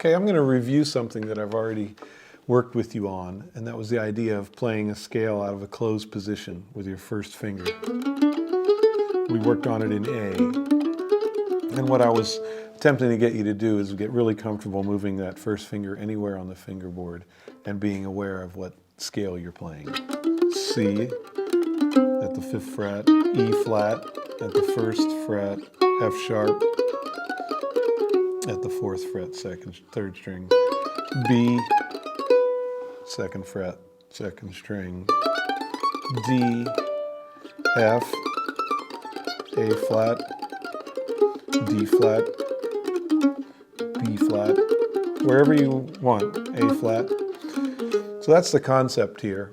Okay, I'm going to review something that I've already worked with you on, and that was the idea of playing a scale out of a closed position with your first finger. We worked on it in A, and what I was attempting to get you to do is get really comfortable moving that first finger anywhere on the fingerboard and being aware of what scale you're playing. C at the 5th fret, E flat at the 1st fret, F sharp at the 4th fret, 3rd string, B, 2nd fret, 2nd string, D, F, A flat, D flat, B flat, wherever you want, A flat. So that's the concept here.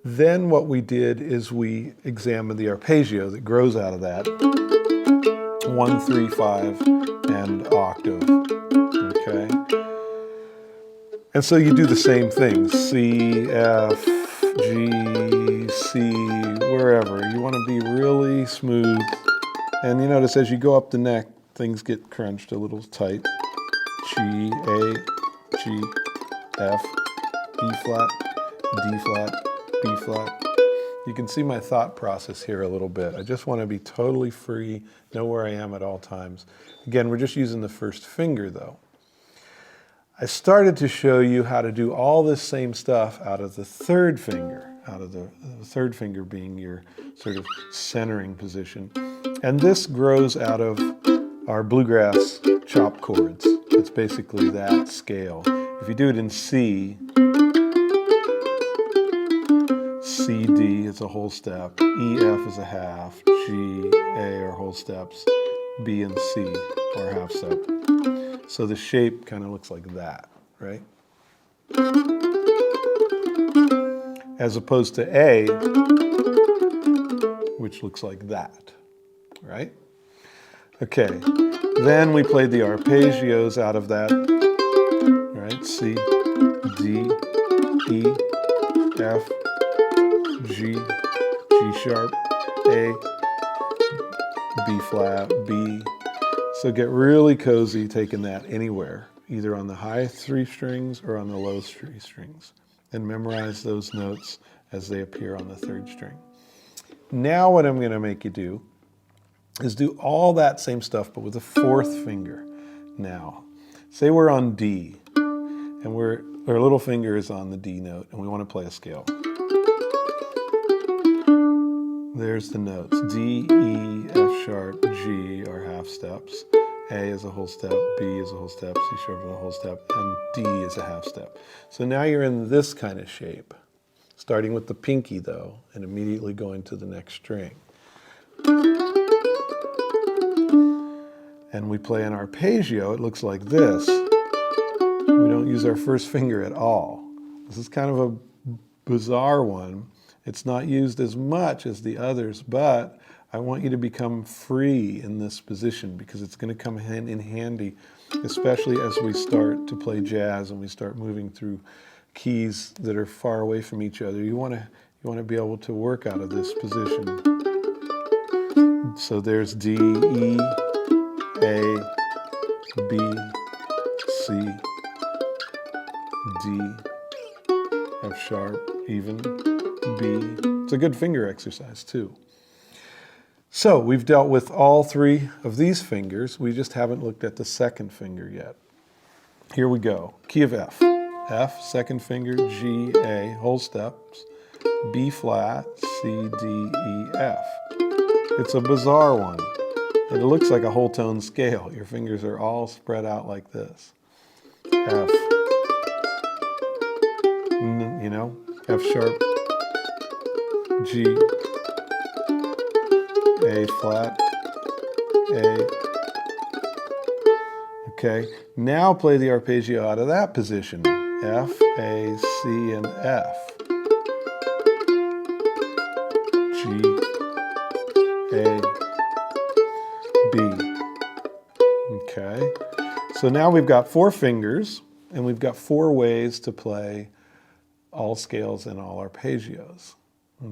Then what we did is we examined the arpeggio that grows out of that, 1, 3, 5, and octave, okay? And so you do the same thing, C, F, G, C, wherever. You want to be really smooth. And you notice as you go up the neck, things get crunched a little tight. G, A, G, F, E flat, D flat, B flat. You can see my thought process here a little bit. I just want to be totally free, know where I am at all times. Again, we're just using the first finger though. I started to show you how to do all this same stuff out of the 3rd finger, out of the 3rd finger being your sort of centering position. And this grows out of our bluegrass chop chords. It's basically that scale. If you do it in C, C, D is a whole step, E, F is a half, G, A are whole steps, B and C are half step. So the shape kind of looks like that, right? As opposed to A, which looks like that, right? Okay, then we played the arpeggios out of that, right? C, D, E, F, G, G sharp, A, B flat, B. So get really cozy taking that anywhere, either on the high 3 strings or on the low 3 strings, and memorize those notes as they appear on the 3rd string. Now what I'm going to make you do is do all that same stuff, but with the 4th finger. Now, say we're on D, and our little finger is on the D note, and we want to play a scale. There's the notes. D, E, F sharp, G are half steps. A is a whole step, B is a whole step, C sharp is a whole step, and D is a half step. So now you're in this kind of shape, starting with the pinky though, and immediately going to the next string. And we play an arpeggio, it looks like this. We don't use our first finger at all. This is kind of a bizarre one. It's not used as much as the others, but I want you to become free in this position because it's going to come in handy, especially as we start to play jazz and we start moving through keys that are far away from each other. You want to be able to work out of this position. So there's D, E, A, B, C, D, F sharp, even, B. It's a good finger exercise too. So we've dealt with all 3 of these fingers. We just haven't looked at the 2nd finger yet. Here we go. Key of F. F, 2nd finger, G, A, whole steps, B flat, C, D, E, F. It's a bizarre one. It looks like a whole tone scale. Your fingers are all spread out like this. F. You know, F sharp, G, A flat, A. Okay, now play the arpeggio out of that position. F, A, C, and F. G, A, B. Okay, so now we've got 4 fingers, and we've got 4 ways to play all scales and all arpeggios.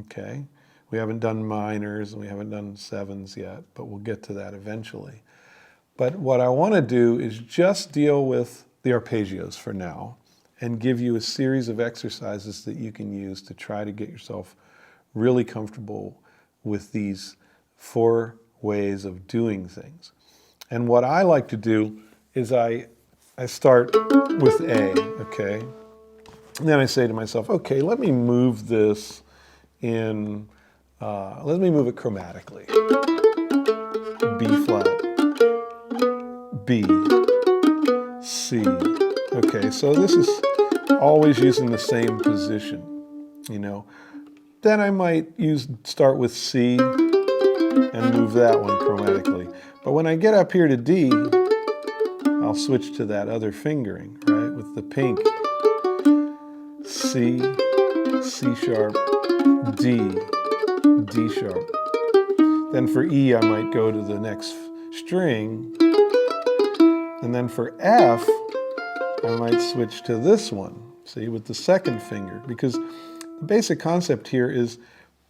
Okay, we haven't done minors and we haven't done 7s yet, but we'll get to that eventually. But what I want to do is just deal with the arpeggios for now and give you a series of exercises that you can use to try to get yourself really comfortable with these 4 ways of doing things. And what I like to do is I start with A, okay? And then I say to myself, okay, let me move this in, let me move it chromatically. B flat, B, C. Okay, so this is always using the same position, you know. Then I might start with C and move that one chromatically. But when I get up here to D, I'll switch to that other fingering, right, with the pink. C, C sharp, D, D sharp. Then for E, I might go to the next string. And then for F, I might switch to this one, see, with the second finger. Because the basic concept here is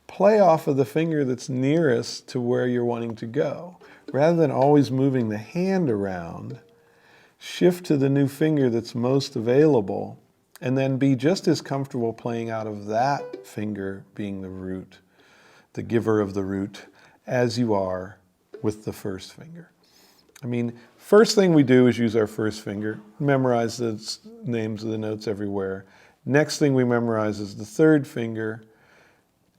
play off of the finger that's nearest to where you're wanting to go. Rather than always moving the hand around, shift to the new finger that's most available, and then be just as comfortable playing out of that finger being the root, the giver of the root, as you are with the first finger. I mean, first thing we do is use our first finger, memorize the names of the notes everywhere. Next thing we memorize is the third finger,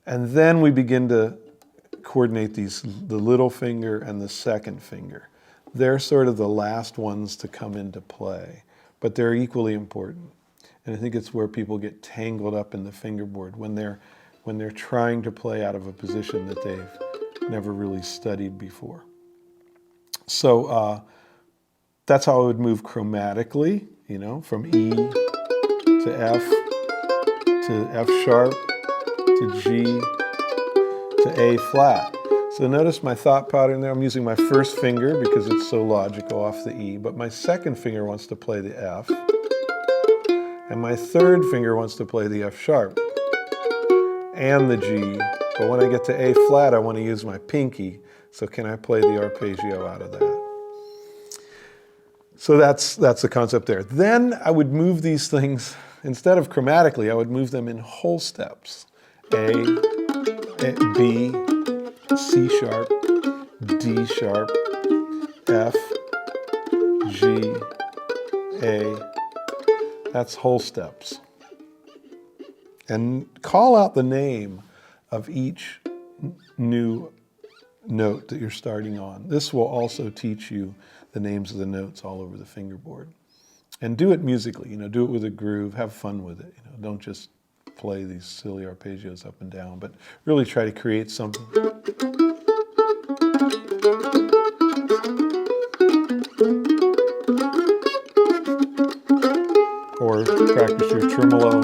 and then we begin to coordinate the little finger and the second finger. They're sort of the last ones to come into play, but they're equally important. And I think it's where people get tangled up in the fingerboard when they're trying to play out of a position that they've never really studied before. So that's how I would move chromatically, you know, from E to F sharp to G to A flat. So notice my thought pattern there. I'm using my first finger because it's so logical off the E, but my second finger wants to play the F, and my third finger wants to play the F sharp and the G, but when I get to A flat, I want to use my pinky, so can I play the arpeggio out of that? So that's the concept there. Then I would move these things, instead of chromatically, I would move them in whole steps. A, B, C sharp, D sharp, F, G, A. That's whole steps. And call out the name of each new note that you're starting on. This will also teach you the names of the notes all over the fingerboard. And do it musically, you know, do it with a groove, have fun with it. You know, don't just play these silly arpeggios up and down, but really try to create something. Or practice your tremolo.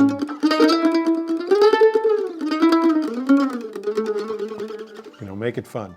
You know, make it fun.